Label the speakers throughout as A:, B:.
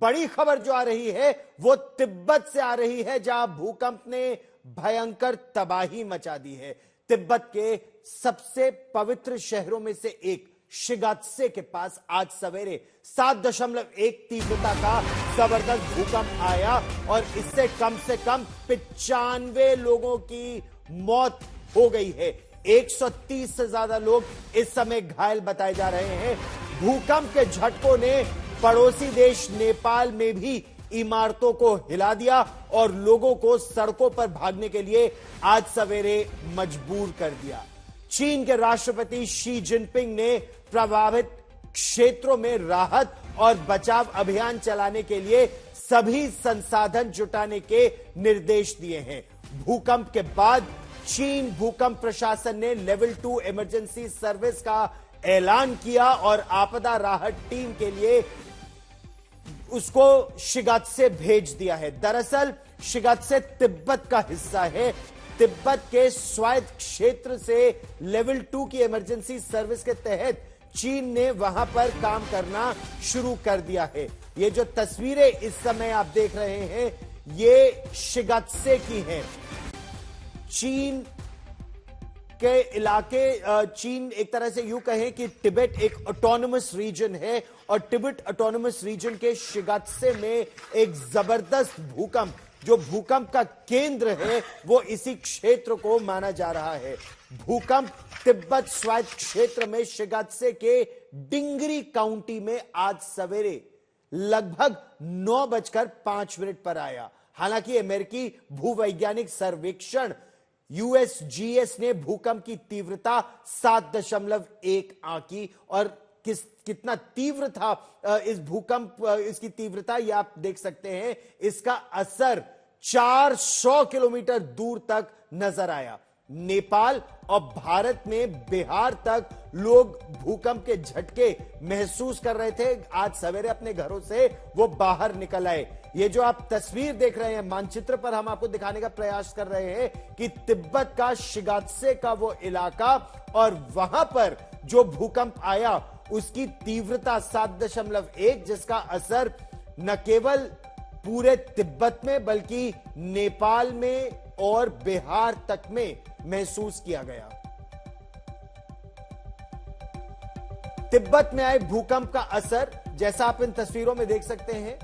A: बड़ी खबर जो आ रही है वो तिब्बत से आ रही है, जहां भूकंप ने भयंकर तबाही मचा दी है। तिब्बत के सबसे पवित्र शहरों में से एक शिगात्से के पास आज सवेरे 7.1 तीव्रता का जबरदस्त भूकंप आया और इससे कम से कम 95 लोगों की मौत हो गई है। 130 से ज्यादा लोग इस समय घायल बताए जा रहे हैं। भूकंप के झटकों ने पड़ोसी देश नेपाल में भी इमारतों को हिला दिया और लोगों को सड़कों पर भागने के लिए आज सवेरे मजबूर कर दिया। चीन के राष्ट्रपति शी जिनपिंग ने प्रभावित क्षेत्रों में राहत और बचाव अभियान चलाने के लिए सभी संसाधन जुटाने के निर्देश दिए हैं। भूकंप के बाद चीन भूकंप प्रशासन ने लेवल 2 इमरजेंसी सर्विस का ऐलान किया और आपदा राहत टीम के लिए उसको शिगात्से भेज दिया है। दरअसल शिगात्से तिब्बत का हिस्सा है। तिब्बत के स्वायत्त क्षेत्र से लेवल 2 की इमरजेंसी सर्विस के तहत चीन ने वहां पर काम करना शुरू कर दिया है। ये जो तस्वीरें इस समय आप देख रहे हैं ये शिगात्से की हैं। चीन के इलाके, चीन एक तरह से यूं कहें कि तिब्बत एक ऑटोनोमस रीजन है और तिब्बत ऑटोनोमस रीजन के शिगात्से में एक जबरदस्त भूकंप, जो भूकंप का केंद्र है वो इसी क्षेत्र को माना जा रहा है। भूकंप तिब्बत स्वायत्त क्षेत्र में शिगात्से के डिंगरी काउंटी में आज सवेरे लगभग 9:05 पर आया। हालांकि अमेरिकी भूवैज्ञानिक सर्वेक्षण यूएसजीएस ने भूकंप की तीव्रता 7.1 आंकी और कितना तीव्र था इस भूकंप, इसकी तीव्रता ये आप देख सकते हैं। इसका असर 400 किलोमीटर दूर तक नजर आया। नेपाल और भारत में बिहार तक लोग भूकंप के झटके महसूस कर रहे थे। आज सवेरे अपने घरों से वो बाहर निकल आए। ये जो आप तस्वीर देख रहे हैं मानचित्र पर हम आपको दिखाने का प्रयास कर रहे हैं कि तिब्बत का शिगात्से का वो इलाका और वहां पर जो भूकंप आया उसकी तीव्रता 7.1, जिसका असर न केवल पूरे तिब्बत में बल्कि नेपाल में और बिहार तक में महसूस किया गया। तिब्बत में आए भूकंप का असर जैसा आप इन तस्वीरों में देख सकते हैं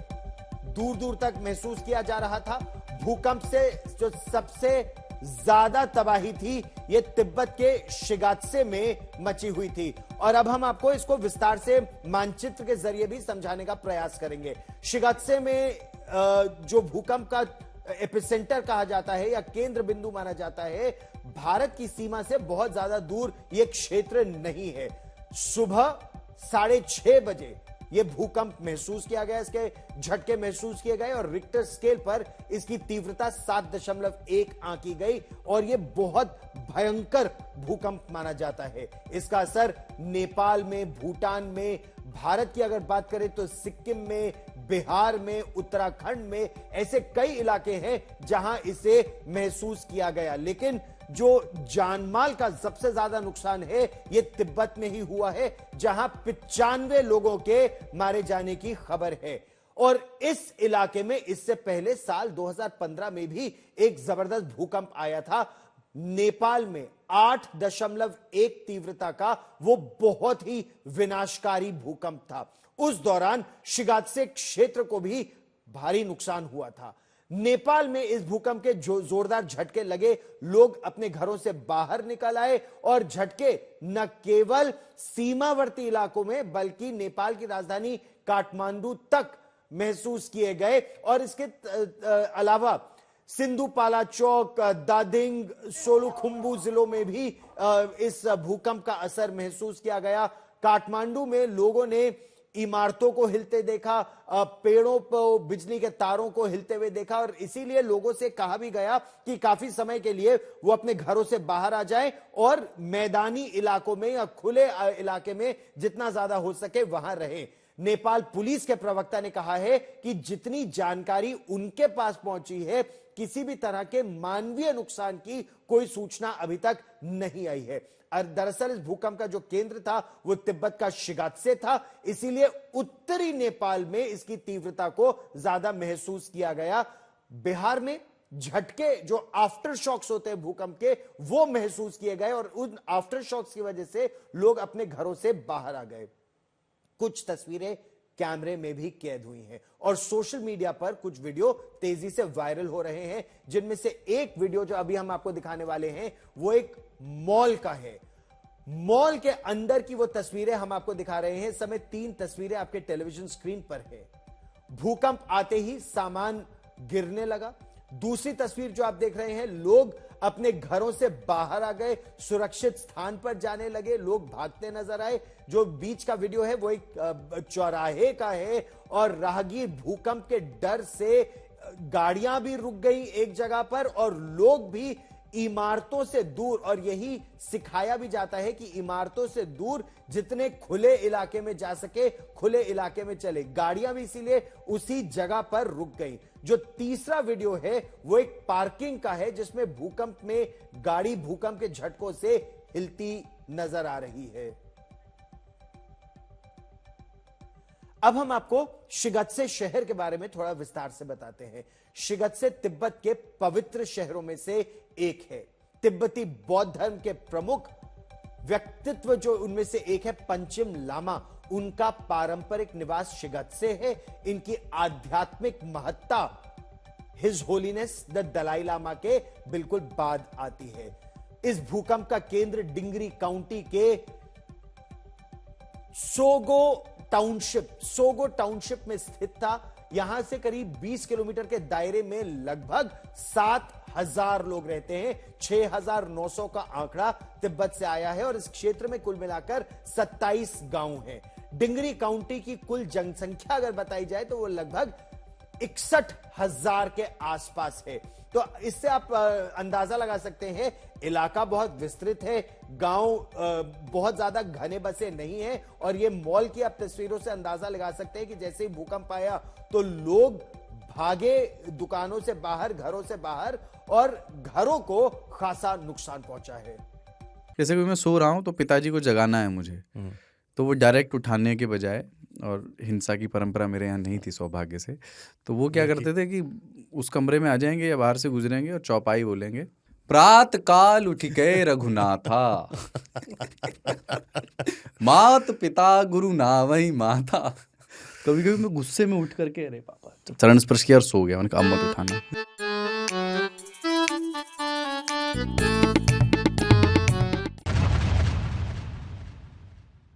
A: दूर दूर तक महसूस किया जा रहा था। भूकंप से जो सबसे ज्यादा तबाही थी ये तिब्बत के शिगात्से में मची हुई थी और अब हम आपको इसको विस्तार से मानचित्र के जरिए भी समझाने का प्रयास करेंगे। शिगात्से में जो भूकंप का एपिसेंटर कहा जाता है या केंद्र बिंदु माना जाता है, भारत की सीमा से बहुत ज्यादा दूर यह क्षेत्र नहीं है। सुबह 6:30 बजे यह भूकंप महसूस किया गया, इसके झटके महसूस किए गए और रिक्टर स्केल पर इसकी तीव्रता 7.1 आंकी गई और यह बहुत भयंकर भूकंप माना जाता है। इसका असर नेपाल में, भूटान में, भारत की अगर बात करें तो सिक्किम में, बिहार में, उत्तराखंड में ऐसे कई इलाके हैं जहां इसे महसूस किया गया। लेकिन जो जानमाल का सबसे ज्यादा नुकसान है यह तिब्बत में ही हुआ है, जहां 95 लोगों के मारे जाने की खबर है। और इस इलाके में इससे पहले साल 2015 में भी एक जबरदस्त भूकंप आया था। नेपाल में 8.1 तीव्रता का वो बहुत ही विनाशकारी भूकंप था। उस दौरान शिगात्से क्षेत्र को भी भारी नुकसान हुआ था। नेपाल में इस भूकंप के जो जोरदार झटके लगे, लोग अपने घरों से बाहर निकल आए और झटके न केवल सीमावर्ती इलाकों में बल्कि नेपाल की राजधानी काठमांडू तक महसूस किए गए और इसके अलावा सिंधुपालाचोक, दादिंग, सोलुखुंबू जिलों में भी इस भूकंप का असर महसूस किया गया। काठमांडू में लोगों ने इमारतों को हिलते देखा, पेड़ों पर बिजली के तारों को हिलते हुए देखा और इसीलिए लोगों से कहा भी गया कि काफी समय के लिए वो अपने घरों से बाहर आ जाएं और मैदानी इलाकों में या खुले इलाके में जितना ज्यादा हो सके वहां रहें। नेपाल पुलिस के प्रवक्ता ने कहा है कि जितनी जानकारी उनके पास पहुंची है, किसी भी तरह के मानवीय नुकसान की कोई सूचना अभी तक नहीं आई है। दरअसल इस भूकंप का जो केंद्र था वो तिब्बत का शिगात्से था, इसीलिए उत्तरी नेपाल में इसकी तीव्रता को ज्यादा महसूस किया गया। बिहार में झटके जो आफ्टर शॉक्स होते हैं भूकंप के, वो महसूस किए गए और उन आफ्टर शॉक्स की वजह से लोग अपने घरों से बाहर आ गए। कुछ तस्वीरें कैमरे में भी कैद हुई हैं और सोशल मीडिया पर कुछ वीडियो तेजी से वायरल हो रहे हैं, जिनमें से एक वीडियो जो अभी हम आपको दिखाने वाले हैं वो एक मॉल का है। मॉल के अंदर की वो तस्वीरें हम आपको दिखा रहे हैं। इस समय 3 तस्वीरें आपके टेलीविजन स्क्रीन पर है। भूकंप आते ही सामान गिरने लगा। दूसरी तस्वीर जो आप देख रहे हैं, लोग अपने घरों से बाहर आ गए, सुरक्षित स्थान पर जाने लगे, लोग भागते नजर आए। जो बीच का वीडियो है वो एक चौराहे का है और राहगीर भूकंप के डर से गाड़ियां भी रुक गई एक जगह पर और लोग भी इमारतों से दूर, और यही सिखाया भी जाता है कि इमारतों से दूर जितने खुले इलाके में जा सके खुले इलाके में चले। गाड़ियां भी इसीलिए उसी जगह पर रुक गई। जो तीसरा वीडियो है वो एक पार्किंग का है, जिसमें भूकंप में गाड़ी भूकंप के झटकों से हिलती नजर आ रही है। अब हम आपको शिगत्से शहर के बारे में थोड़ा विस्तार से बताते हैं। शिगत्से तिब्बत के पवित्र शहरों में से एक है। तिब्बती बौद्ध धर्म के प्रमुख व्यक्तित्व जो उनमें से एक है पंचम लामा, उनका पारंपरिक निवास शिगत्से है। इनकी आध्यात्मिक महत्ता his holiness the Dalai Lama के बिल्कुल बाद आती है। इस भूकंप का केंद्र डिंगरी काउंटी के सोगो टाउनशिप में स्थित था। यहां से करीब 20 किलोमीटर के दायरे में लगभग 7,000 लोग रहते हैं। 6,900 का आंकड़ा तिब्बत से आया है और इस क्षेत्र में कुल मिलाकर 27 गांव हैं। डिंगरी काउंटी की कुल जनसंख्या अगर बताई जाए तो वो लगभग 61,000 के आसपास है। तो इससे आप अंदाजा लगा सकते हैं, इलाका बहुत विस्तृत है, गांव बहुत ज्यादा घने बसे नहीं है। और ये मॉल की आप तस्वीरों से अंदाजा लगा सकते हैं कि जैसे ही भूकंप आया तो लोग भागे दुकानों से बाहर, घरों से बाहर, और घरों को खासा नुकसान पहुंचा है।
B: जैसे कि मैं सो रहा हूं तो पिताजी को जगाना है मुझे, तो वो डायरेक्ट उठाने के बजाय, और हिंसा की परंपरा मेरे यहाँ नहीं थी सौभाग्य से, तो वो क्या करते थे कि उस कमरे में आ जाएंगे या बाहर से गुजरेंगे और चौपाई बोलेंगे, प्रात काल उठ के रघुनाथा मात पिता गुरु ना वही माता। कभी कभी मैं गुस्से में उठ करके अरे पापा चरण स्पर्श किया और सो गया। मैंने कहा अब मत उठाना।